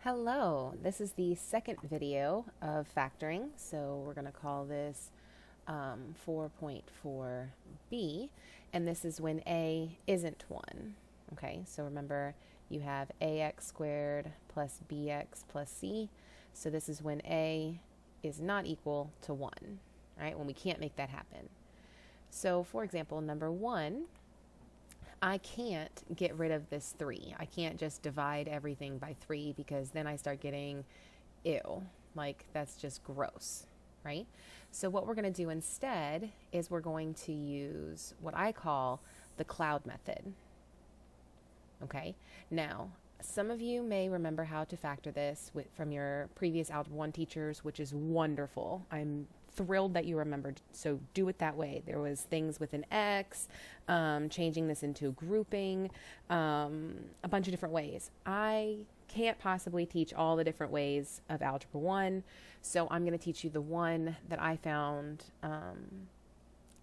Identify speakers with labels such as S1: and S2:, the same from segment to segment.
S1: Hello, this is the second video of factoring, so we're going to call this 4.4b, and this is when a isn't 1. Okay, so remember you have ax squared plus bx plus c, so this is when a is not equal to 1, right, when we can't make that happen. So for example, number 1, I can't get rid of this 3. I can't just divide everything by 3 because then I start getting ew. Like, that's just gross, right? So what we're going to do instead is we're going to use what I call the cloud method. Okay? Now, some of you may remember how to factor this from your previous Algebra 1 teachers, which is wonderful. I'm thrilled that you remembered, so do it that way. There was things with an X, changing this into grouping, a bunch of different ways. I can't possibly teach all the different ways of Algebra 1, so I'm going to teach you the one that I found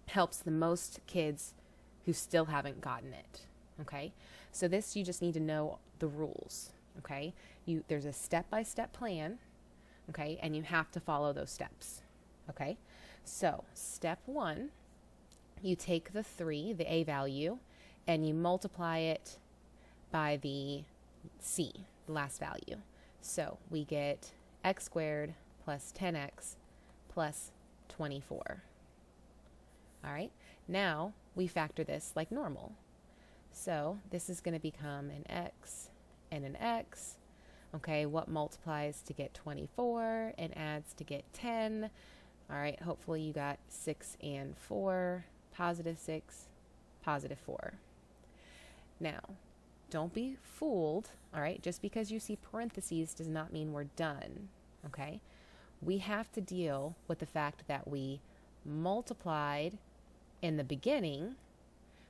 S1: helps the most kids who still haven't gotten it. Okay, so this, you just need to know the rules. Okay, there's a step-by-step plan. Okay, and you have to follow those steps. Okay, so step 1, you take the 3, the a value, and you multiply it by the c, the last value. So we get x squared plus 10x plus 24. All right, now we factor this like normal. So this is going to become an x and an x. Okay, what multiplies to get 24 and adds to get 10? All right, hopefully you got 6 and 4, positive 6, positive 4. Now, don't be fooled, all right? Just because you see parentheses does not mean we're done, okay? We have to deal with the fact that we multiplied in the beginning,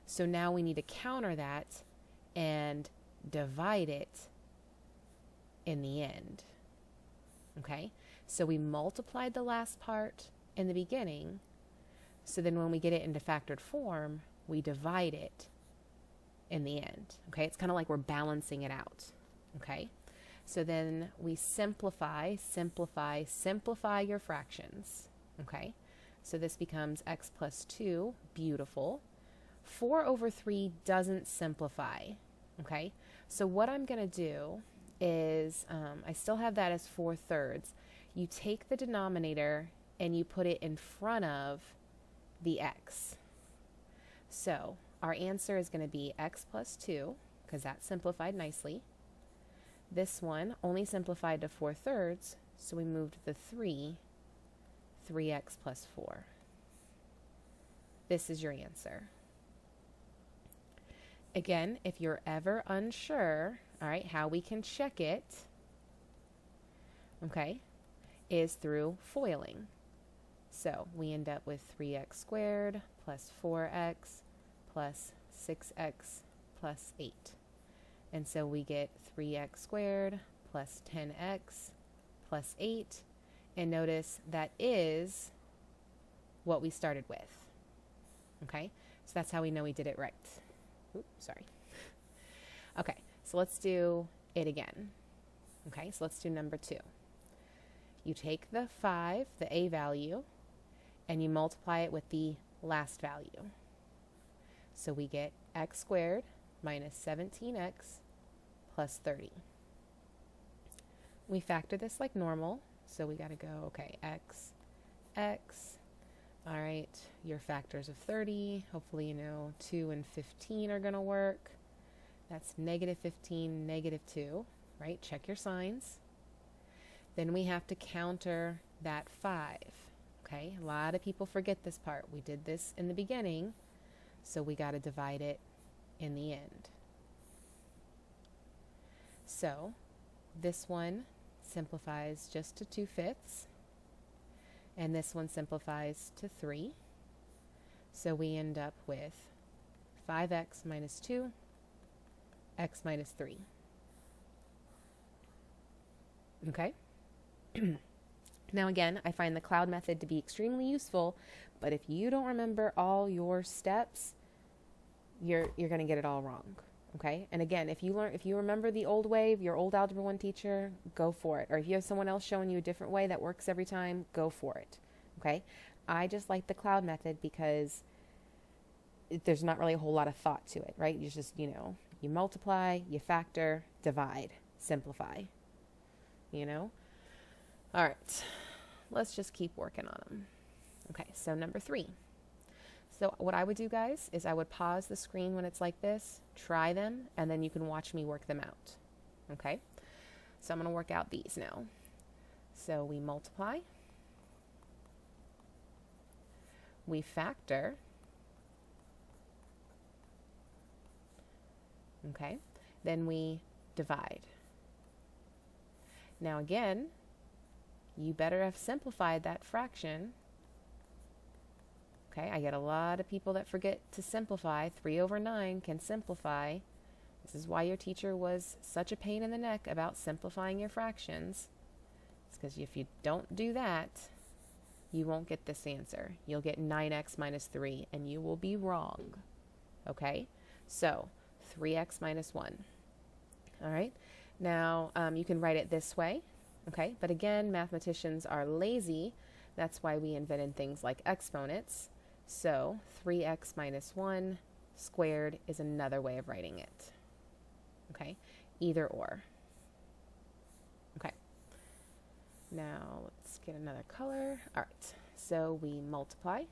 S1: so now we need to counter that and divide it in the end, okay? So we multiplied the last part in the beginning, so then when we get it into factored form, we divide it in the end, okay? It's kind of like we're balancing it out, okay? So then we simplify your fractions, okay? So this becomes x plus 2, beautiful. 4 over 3 doesn't simplify, okay? So what I'm going to do is, I still have that as 4/3. You take the denominator and you put it in front of the x. So our answer is going to be x plus 2, because that simplified nicely. This one only simplified to 4/3, so we moved the 3x plus 4. This is your answer. Again, if you're ever unsure, all right, how we can check it, okay, is through foiling. So we end up with 3x squared plus 4x plus 6x plus 8. And so we get 3x squared plus 10x plus 8. And notice that is what we started with. Okay, so that's how we know we did it right. Oops, sorry. Okay, so let's do it again. Okay, so let's do number 2. You take the 5, the a value, and you multiply it with the last value. So we get x squared minus 17x plus 30. We factor this like normal, so we got to go, okay, x. All right, your factors of 30, hopefully you know 2 and 15 are going to work. That's negative 15, negative 2, right? Check your signs. Then we have to counter that 5, okay? A lot of people forget this part. We did this in the beginning, so we got to divide it in the end. So this one simplifies just to 2/5, and this one simplifies to 3. So we end up with 5x minus 2, x minus 3. Okay? Now again, I find the cloud method to be extremely useful, but if you don't remember all your steps, you're going to get it all wrong. Okay, and again, if you remember the old way, your old Algebra 1 teacher, go for it. Or if you have someone else showing you a different way that works every time, go for it. Okay, I just like the cloud method because there's not really a whole lot of thought to it, right? You just, you multiply, you factor, divide, simplify, All right, let's just keep working on them. Okay, so number 3. So what I would do, guys, is I would pause the screen when it's like this, try them, and then you can watch me work them out. Okay? So I'm going to work out these now. So we multiply, we factor, okay? Then we divide. Now again, you better have simplified that fraction. Okay, I get a lot of people that forget to simplify. 3/9 can simplify. This is why your teacher was such a pain in the neck about simplifying your fractions. It's because if you don't do that, you won't get this answer. You'll get 9x minus 3, and you will be wrong. Okay, so 3x minus 1. All right, now you can write it this way. Okay, but again, mathematicians are lazy. That's why we invented things like exponents. So 3x minus 1 squared is another way of writing it. Okay, either or. Okay, now let's get another color. All right, so we multiply.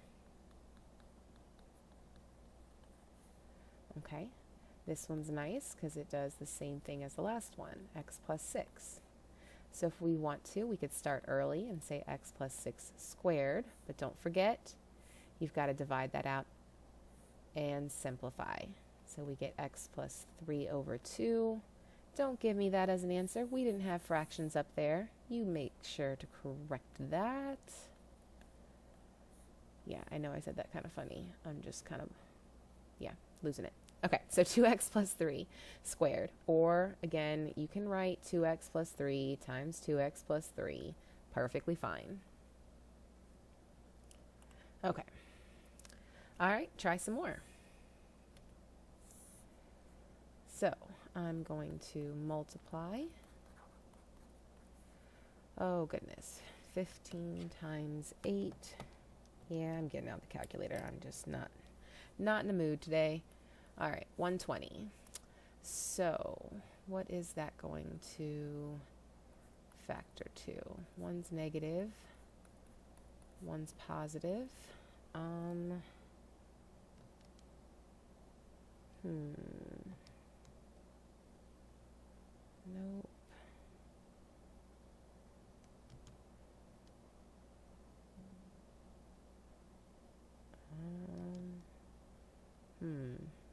S1: Okay, this one's nice because it does the same thing as the last one, x plus 6. So if we want to, we could start early and say x plus 6 squared, but don't forget, you've got to divide that out and simplify. So we get x plus 3/2. Don't give me that as an answer. We didn't have fractions up there. You make sure to correct that. Yeah, I know I said that kind of funny. I'm just kind of, losing it. Okay, so 2x plus 3 squared. Or, again, you can write 2x plus 3 times 2x plus 3. Perfectly fine. Okay. All right, try some more. So, I'm going to multiply. Oh, goodness. 15 times 8. Yeah, I'm getting out the calculator. I'm just not in the mood today. All right, 120. So, what is that going to factor to? One's negative, one's positive. Nope.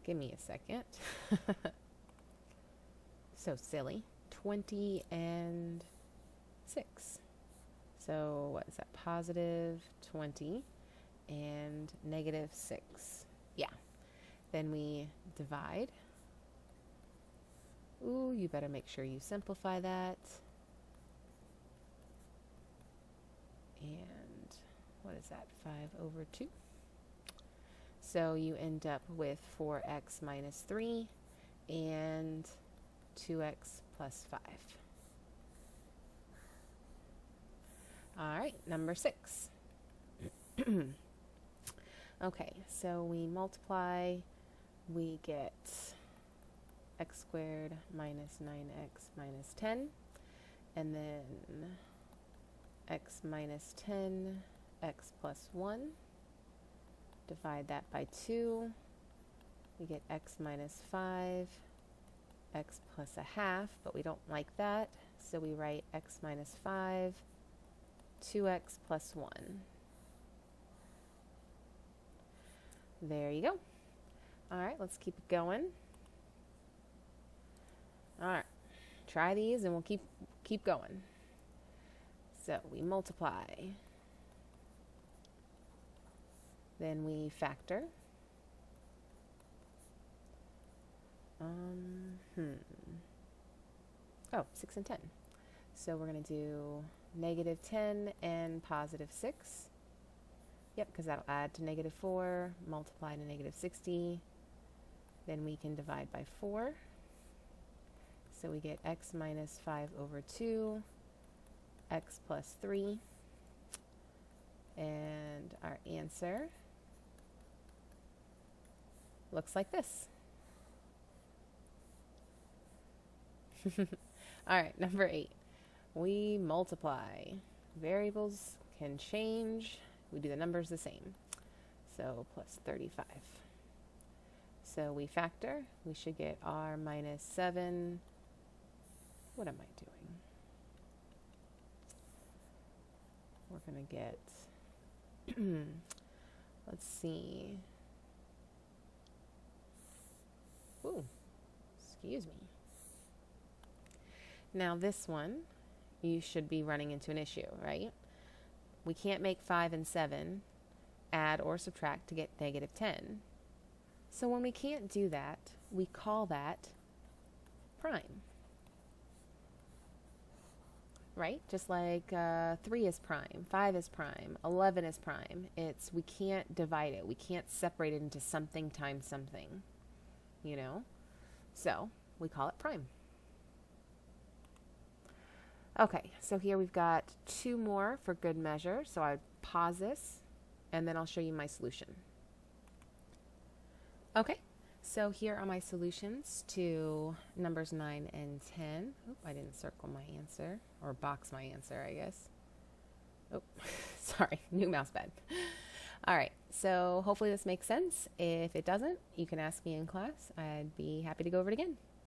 S1: Give me a second. So silly. 20 and 6. So what is that? Positive 20 and negative 6. Yeah. Then we divide. Ooh, you better make sure you simplify that. And what is that? 5/2. So you end up with 4x minus 3 and 2x plus 5. All right, number 6. Okay, so we multiply, we get x squared minus 9x minus 10, and then x minus 10, x plus 1. Divide that by 2. We get x minus 5, x plus a half, but we don't like that, so we write x minus 5, 2x plus 1. There you go. All right, let's keep it going. All right, try these and we'll keep going. So we multiply. Then we factor. Oh, 6 and 10. So we're going to do negative 10 and positive 6. Yep, because that'll add to negative 4, multiply to negative 60. Then we can divide by 4. So we get x minus 5 over 2, x plus 3, and our answer looks like this. All right, number 8. We multiply. Variables can change. We do the numbers the same. So plus 35. So we factor. We should get r minus 7. What am I doing? We're going to get, let's see. Ooh, excuse me. Now this one, you should be running into an issue, right? We can't make 5 and 7 add or subtract to get negative 10. So when we can't do that, we call that prime. Right? Just like 3 is prime, 5 is prime, 11 is prime. We can't divide it. We can't separate it into something times something, you know? So we call it prime. Okay, so here we've got 2 more for good measure. So I pause this, and then I'll show you my solution. Okay, so here are my solutions to numbers 9 and 10. Oop, I didn't circle my answer, or box my answer, I guess. Oh, sorry, new mouse pad. All right, so hopefully this makes sense. If it doesn't, you can ask me in class. I'd be happy to go over it again.